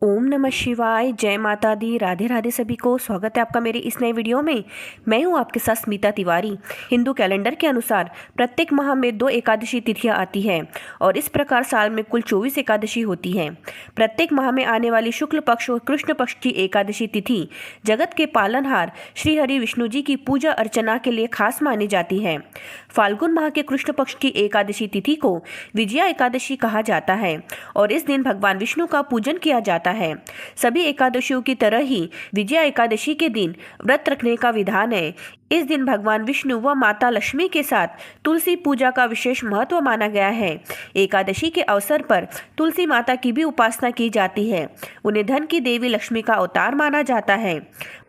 ओम नमः शिवाय। जय माता दी। राधे राधे सभी को। स्वागत है आपका मेरे इस नए वीडियो में। मैं हूं आपके साथ स्मिता तिवारी। हिंदू कैलेंडर के अनुसार प्रत्येक माह में 2 एकादशी तिथियां आती हैं और इस प्रकार साल में कुल 24 एकादशी होती हैं। प्रत्येक माह में आने वाली शुक्ल पक्ष और कृष्ण पक्ष की एकादशी तिथि जगत के पालनहार श्री हरि विष्णु जी की पूजा अर्चना के लिए खास मानी जाती है। फाल्गुन माह के कृष्ण पक्ष की एकादशी तिथि को विजया एकादशी कहा जाता है और इस दिन भगवान विष्णु का पूजन किया जाता है। सभी एकादशियों की तरह ही विजया एकादशी के दिन व्रत रखने का विधान है। इस दिन भगवान विष्णु व माता लक्ष्मी के साथ तुलसी पूजा का विशेष महत्व माना गया है। एकादशी के अवसर पर तुलसी माता की भी उपासना की जाती है। उन्हें धन की देवी लक्ष्मी का अवतार माना जाता है।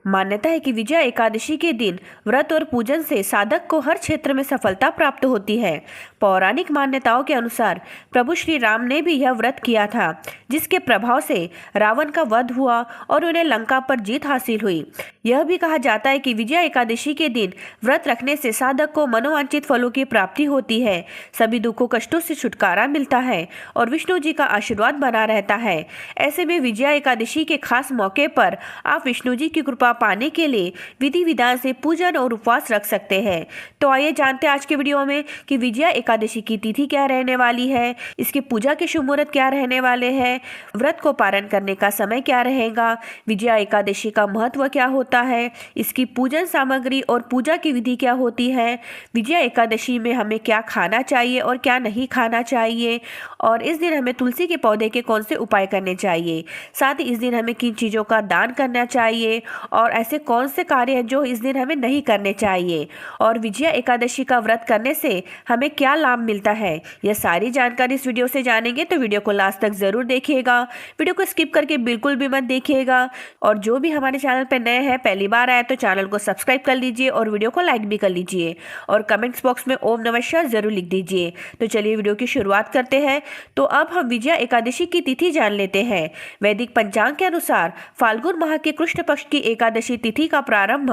मान्यता है कि विजया एकादशी के दिन व्रत और पूजन से साधक को हर क्षेत्र में सफलता प्राप्त होती है। पौराणिक मान्यताओं के अनुसार प्रभु श्री राम ने भी यह व्रत किया था, जिसके प्रभाव से रावण का वध हुआ और उन्हें लंका पर जीत हासिल हुई। यह भी कहा जाता है कि विजया एकादशी के दिन व्रत रखने से साधक को मनोवांछित फलों की प्राप्ति होती है, सभी दुखों कष्टों से छुटकारा मिलता है और विष्णु जी का आशीर्वाद बना रहता है। ऐसे में विजया एकादशी के खास मौके पर आप विष्णु जी की कृपा पाने के लिए विधि विधान से पूजन और उपवास रख सकते हैं। तो आइए जानते हैं आज के वीडियो में कि विजया एकादशी की तिथि क्या रहने वाली है, इसकी पूजा के शुभ मुहूर्त क्या रहने वाले हैं, व्रत को पारण करने का समय क्या रहेगा, विजया एकादशी का महत्व क्या होता है, इसकी पूजन सामग्री और पूजा की विधि क्या होती है, विजया एकादशी में हमें क्या खाना चाहिए और क्या नहीं खाना चाहिए, और इस दिन हमें तुलसी के पौधे के कौन से उपाय करने चाहिए, साथ ही इस दिन हमें किन चीज़ों का दान करना चाहिए और ऐसे कौन से कार्य हैं जो इस दिन हमें नहीं करने चाहिए, और विजया एकादशी का व्रत करने से हमें क्या लाभ मिलता है, यह सारी जानकारी इस वीडियो से जानेंगे। तो वीडियो को लास्ट तक जरूर देखिएगा, वीडियो को स्किप करके बिल्कुल भी मत देखिएगा। और जो भी हमारे चैनल पर नए हैं, पहली बार आए तो चैनल को सब्सक्राइब कर लीजिए और वीडियो को लाइक भी कर लीजिए और कमेंट्स बॉक्स में ओम नमः शिवाय जरूर लिख दीजिए। तो चलिए वीडियो की शुरुआत करते हैं। तो अब हम विजया एकादशी की तिथि जान लेते हैं। वैदिक पंचांग के अनुसार फाल्गुन माह के कृष्ण पक्ष की एकादशी तिथि का प्रारंभ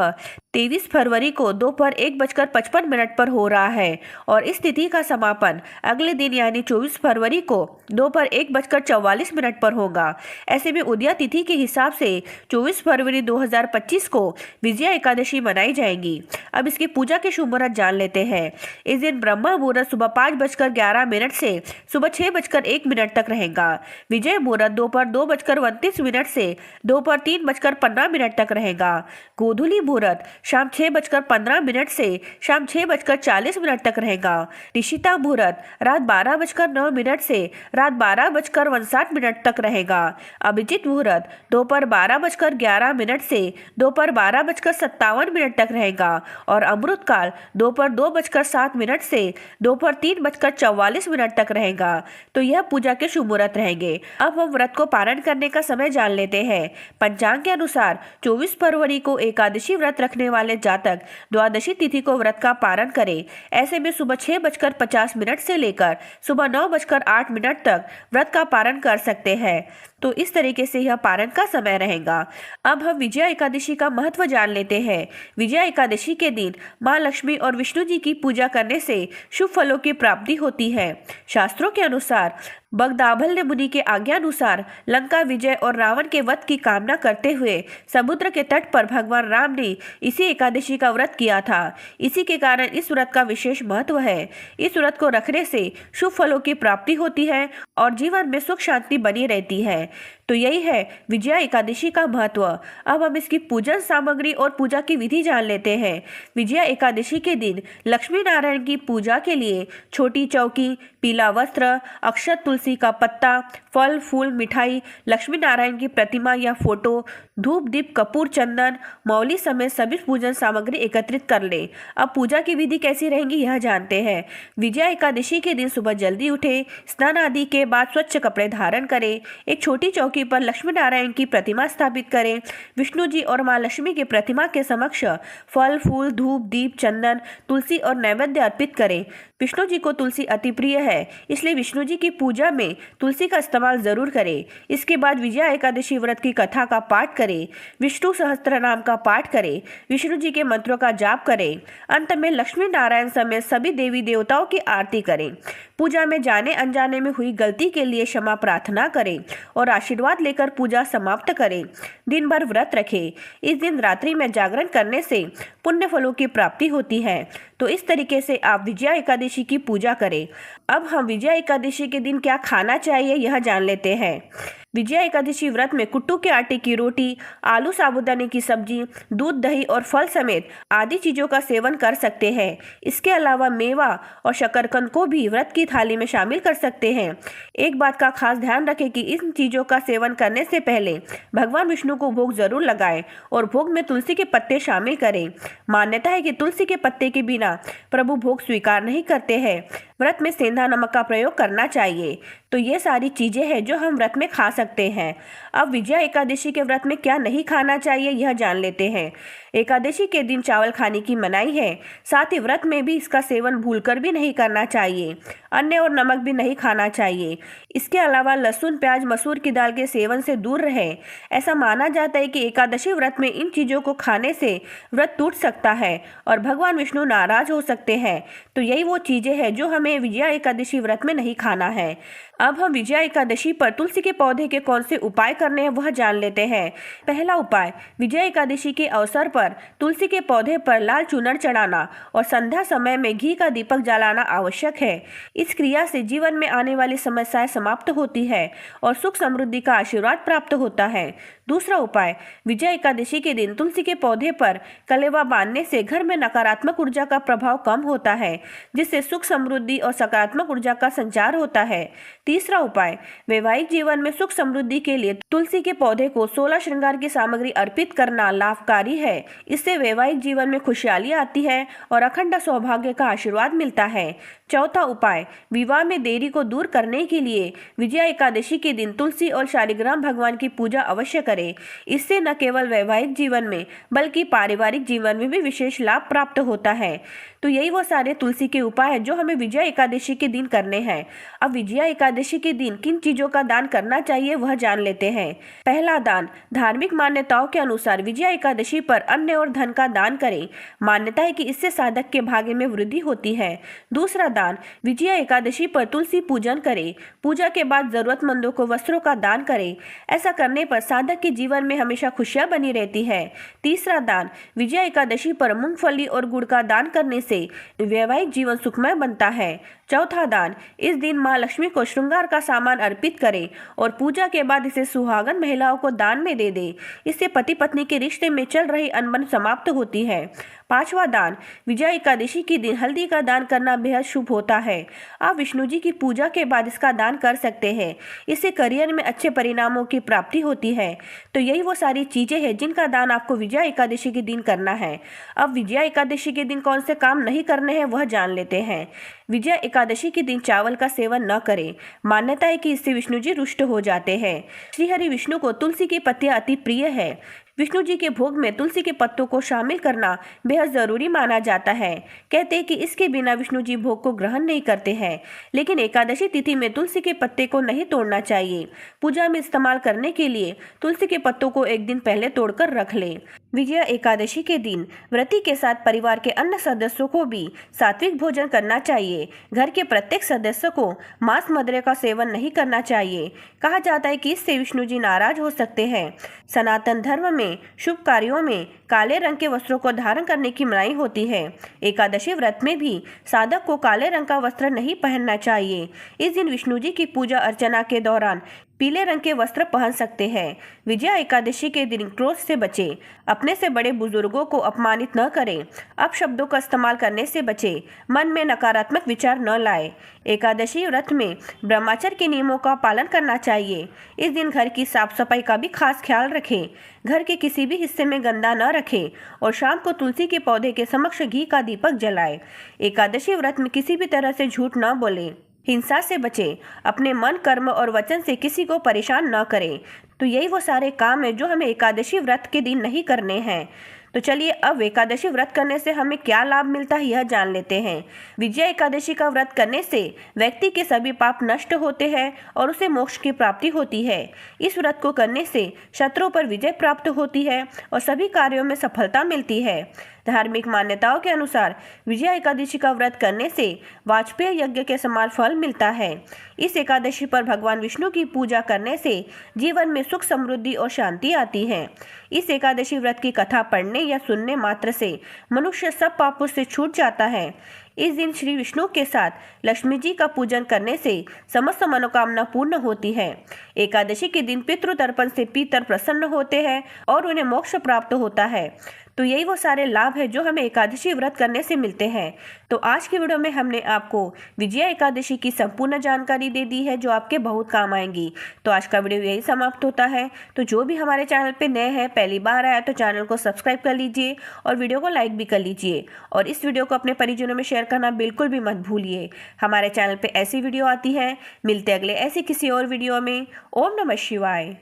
23 फरवरी को दोपहर 1:55 पर हो रहा है और इस तिथि का समापन अगले दिन यानी 24 फरवरी को दोपहर 1:44 पर होगा। ऐसे में उदया तिथि के हिसाब से 24 फरवरी 2025 को विजया एकादशी मनाई जाएगी। अब इसकी पूजा के शुभ मुहूर्त जान लेते हैं। इस दिन ब्रह्मा मुहूर्त सुबह 5:11 से सुबह 6:01 तक रहेगा। विजय मुहूर्त दोपहर 2:29 से दोपहर 3:15 तक रहेगा। गोधूली मुहूर्त शाम 6:15 से शाम 6:40 तक रहेगा। निशिता मुहूर्त रात 12:09 से रात 12:59 तक रहेगा। अभिजीत मुहूर्त दोपहर 12:11 से दोपहर 12:57 तक रहेगा और अमृत काल दोपहर 2:07 से दोपहर 3:44 तक रहेगा। तो यह पूजा के शुभ मुहूर्त रहेंगे। अब हम व्रत को पारण करने का समय जान लेते हैं। पंचांग के अनुसार 24 फरवरी को एकादशी व्रत रखने वाले जातक द्वादशी तिथि को व्रत का पारण करें। ऐसे में सुबह 6:50 से लेकर सुबह 9:08 तक व्रत का पारण कर सकते हैं। तो इस तरीके से यह पारण का समय रहेगा। अब हम विजया एकादशी का महत्व जान लेते हैं। विजया एकादशी के दिन माँ लक्ष्मी और विष्णु जी की पूजा करने से शुभ फलों की प्राप्ति होती है। शास्त्रों के अनुसार बगदाभल्य मुनि के आज्ञा अनुसार लंका विजय और रावण के वध की कामना करते हुए समुद्र के तट पर भगवान राम ने इसी एकादशी का व्रत किया था। इसी के कारण इस व्रत का विशेष महत्व है। इस व्रत को रखने से शुभ फलों की प्राप्ति होती है और जीवन में सुख शांति बनी रहती है। तो यही है विजया एकादशी का महत्व। अब हम इसकी पूजन सामग्री और पूजा की विधि जान लेते हैं। विजया एकादशी के दिन लक्ष्मी नारायण की पूजा के लिए छोटी चौकी, पीला वस्त्र, अक्षत, तुलसी का पत्ता, फल फूल, मिठाई, लक्ष्मी नारायण की प्रतिमा या फोटो, धूप दीप कपूर चंदन, मौली समेत सभी पूजन सामग्री एकत्रित कर लें। अब पूजा की विधि कैसी रहेंगी यह जानते हैं। विजया एकादशी के दिन सुबह जल्दी उठें, स्नान आदि के बाद स्वच्छ कपड़े धारण करें, एक छोटी चौकी पर लक्ष्मी नारायण की प्रतिमा स्थापित करें, विष्णु जी और माँ लक्ष्मी की प्रतिमा के समक्ष फल फूल, धूप दीप चंदन, तुलसी और नैवेद्य अर्पित करें। विष्णु जी को तुलसी अति प्रिय है, इसलिए विष्णु जी की पूजा में तुलसी का इस्तेमाल जरूर करें। इसके बाद विजया एकादशी व्रत की कथा का पाठ करें, विष्णु सहस्त्र नाम का पाठ करें, विष्णु जी के मंत्रों का जाप करें। अंत में लक्ष्मी नारायण समेत सभी देवी देवताओं की आरती करें। पूजा में जाने अनजाने में हुई गलती के लिए क्षमा प्रार्थना करें और आशीर्वाद लेकर पूजा समाप्त करें। दिन भर व्रत रखें। इस दिन रात्रि में जागरण करने से पुण्य फलों की प्राप्ति होती है। तो इस तरीके से आप विजया एकादशी की पूजा करें। अब हम विजया एकादशी के दिन क्या खाना चाहिए यह जान लेते हैं। विजया एकादशी व्रत में कुट्टू के आटे की रोटी, आलू साबूदाने की सब्जी, दूध, दही और फल समेत आदि चीजों का सेवन कर सकते हैं। इसके अलावा मेवा और शकरकंद को भी व्रत की थाली में शामिल कर सकते हैं। एक बात का खास ध्यान रखें कि इन चीजों का सेवन करने से पहले भगवान विष्णु को भोग जरूर लगाएं और भोग में तुलसी के पत्ते शामिल करें। मान्यता है कि तुलसी के पत्ते के बिना प्रभु भोग स्वीकार नहीं करते हैं। व्रत में सेंधा नमक का प्रयोग करना चाहिए। तो ये सारी चीजें हैं जो हम व्रत में खा सकते हैं। अब विजया एकादशी के व्रत में क्या नहीं खाना चाहिए यह जान लेते हैं। एकादशी के दिन चावल खाने की मनाही है, साथ ही व्रत में भी इसका सेवन भूलकर भी नहीं करना चाहिए। अन्न और नमक भी नहीं खाना चाहिए। इसके अलावा लहसुन, प्याज, मसूर की दाल के सेवन से दूर रहें। ऐसा माना जाता है कि एकादशी व्रत में इन चीजों को खाने से व्रत टूट सकता है और भगवान विष्णु नाराज हो सकते हैं। तो यही वो चीजें हैं जो हमें विजया एकादशी व्रत में नहीं खाना है। अब हम विजया एकादशी पर तुलसी के पौधे के कौन से उपाय करने हैं वह जान लेते हैं। पहला उपाय, विजया एकादशी के अवसर पर तुलसी के पौधे पर लाल चूनर चढ़ाना और संध्या समय में घी का दीपक जलाना आवश्यक है। इस क्रिया से जीवन में आने वाली समस्याएं समाप्त होती है और सुख समृद्धि का आशीर्वाद प्राप्त होता है। दूसरा उपाय, विजया एकादशी के दिन तुलसी के पौधे पर कलेवा बांधने से घर में नकारात्मक ऊर्जा का प्रभाव कम होता है, जिससे सुख समृद्धि और सकारात्मक ऊर्जा का संचार होता है। तीसरा उपाय, वैवाहिक जीवन में सुख समृद्धि के लिए तुलसी के पौधे को 16 श्रृंगार की सामग्री अर्पित करना लाभकारी है। इससे वैवाहिक जीवन में खुशहाली आती है और अखंड सौभाग्य का आशीर्वाद मिलता है। चौथा उपाय, विवाह में देरी को दूर करने के लिए विजया एकादशी के दिन तुलसी और शालिग्राम भगवान की पूजा अवश्य करें। इससे न केवल वैवाहिक जीवन में बल्कि पारिवारिक जीवन में भी विशेष लाभ प्राप्त होता है। तो यही वो सारे तुलसी के उपाय हैं जो हमें विजया एकादशी के दिन करने हैं। अब विजया एकादशी के दिन किन चीजों का दान करना चाहिए वह जान लेते हैं। पहला दान, धार्मिक मान्यताओं के अनुसार विजया एकादशी पर अन्न और धन का दान करें। मान्यता है कि इससे साधक के भाग्य में वृद्धि होती है। दूसरा दान, विजया एकादशी पर तुलसी पूजन करें। पूजा के बाद जरूरतमंदों को वस्त्रों का दान करें। ऐसा करने पर साधक के जीवन में हमेशा खुशियां बनी रहती है। तीसरा दान, विजया एकादशी पर मूंगफली और गुड़ का दान करने से वैवाहिक जीवन सुखमय बनता है। चौथा दान, इस दिन मां लक्ष्मी को श्रृंगार का सामान अर्पित करें और पूजा के बाद इसे सुहागन महिलाओं को दान में दे दे। इससे पति पत्नी के रिश्ते में चल रही अनबन समाप्त होती है। पांचवा दान, विजया एकादशी के दिन हल्दी का दान करना बेहद शुभ होता है। आप विष्णु जी की पूजा के बाद इसका दान कर सकते हैं। इससे करियर में अच्छे परिणामों की प्राप्ति होती है। तो यही वो सारी चीजें हैं जिनका दान आपको विजया एकादशी के दिन करना है। अब विजया एकादशी के दिन कौन से काम नहीं करने हैं वह जान लेते हैं। विजया एकादशी के दिन चावल का सेवन न करें। मान्यता है कि इससे विष्णु जी रुष्ट हो जाते हैं। श्री हरि विष्णु को तुलसी की पत्तियां अति प्रिय है। विष्णु जी के भोग में तुलसी के पत्तों को शामिल करना बेहद जरूरी माना जाता है। कहते हैं कि इसके बिना विष्णु जी भोग को ग्रहण नहीं करते हैं। लेकिन एकादशी तिथि में तुलसी के पत्ते को नहीं तोड़ना चाहिए। पूजा में इस्तेमाल करने के लिए तुलसी के पत्तों को एक दिन पहले तोड़कर रख लें। विजया एकादशी के दिन व्रती के साथ परिवार के अन्य सदस्यों को भी सात्विक भोजन करना चाहिए। घर के प्रत्येक सदस्य को मांस मदिरा का सेवन नहीं करना चाहिए। कहा जाता है कि इससे विष्णु जी नाराज हो सकते हैं। सनातन धर्म में शुभ कार्यों में काले रंग के वस्त्रों को धारण करने की मनाही होती है। एकादशी व्रत में भी साधक को काले रंग का वस्त्र नहीं पहनना चाहिए। इस दिन विष्णु जी की पूजा अर्चना के दौरान पीले रंग के वस्त्र पहन सकते हैं। विजया एकादशी के दिन क्रोध से बचें। अपने से बड़े बुजुर्गों को अपमानित न करें। अपशब्दों का इस्तेमाल करने से बचें। मन में नकारात्मक विचार न लाएं। एकादशी व्रत में ब्रह्मचर्य के नियमों का पालन करना चाहिए। इस दिन घर की साफ सफाई का भी खास ख्याल रखें। घर के किसी भी हिस्से में गंदा न रखें और शाम को तुलसी के पौधे के समक्ष घी का दीपक जलाएं। एकादशी व्रत में किसी भी तरह से झूठ न बोलें। हिंसा से बचें। अपने मन, कर्म और वचन से किसी को परेशान न करें। तो यही वो सारे काम हैं जो हमें एकादशी व्रत के दिन नहीं करने हैं। तो तो चलिए अब एकादशी व्रत करने से हमें क्या लाभ मिलता है यह जान लेते हैं। विजया एकादशी का व्रत करने से व्यक्ति के सभी पाप नष्ट होते हैं और उसे मोक्ष की प्राप्ति होती है। इस व्रत को करने से शत्रुओं पर विजय प्राप्त होती है और सभी कार्यों में सफलता मिलती है। धार्मिक मान्यताओं के अनुसार विजया एकादशी का व्रत करने से वाजपेयी यज्ञ के समान फल मिलता है। इस एकादशी पर भगवान विष्णु की पूजा करने से जीवन में सुख, समृद्धि और शांति आती है। इस एकादशी व्रत की कथा पढ़ने या सुनने मात्र से मनुष्य सब पापों से छूट जाता है। इस दिन श्री विष्णु के साथ लक्ष्मी जी का पूजन करने से समस्त मनोकामना पूर्ण होती है। एकादशी के दिन पितृ तर्पण से पितर प्रसन्न होते हैं और उन्हें मोक्ष प्राप्त होता है। तो यही वो सारे लाभ है जो हमें एकादशी व्रत करने से मिलते हैं। तो आज की वीडियो में हमने आपको विजया एकादशी की संपूर्ण जानकारी दे दी है जो आपके बहुत काम आएंगी। तो आज का वीडियो यही समाप्त होता है। तो जो भी हमारे चैनल पे नए हैं, पहली बार आया तो चैनल को सब्सक्राइब कर लीजिए और वीडियो को लाइक भी कर लीजिए और इस वीडियो को अपने परिजनों में शेयर करना बिल्कुल भी मत भूलिए। हमारे चैनल पे ऐसी वीडियो आती है। मिलते अगले ऐसी किसी और वीडियो में। ओम नमः शिवाय।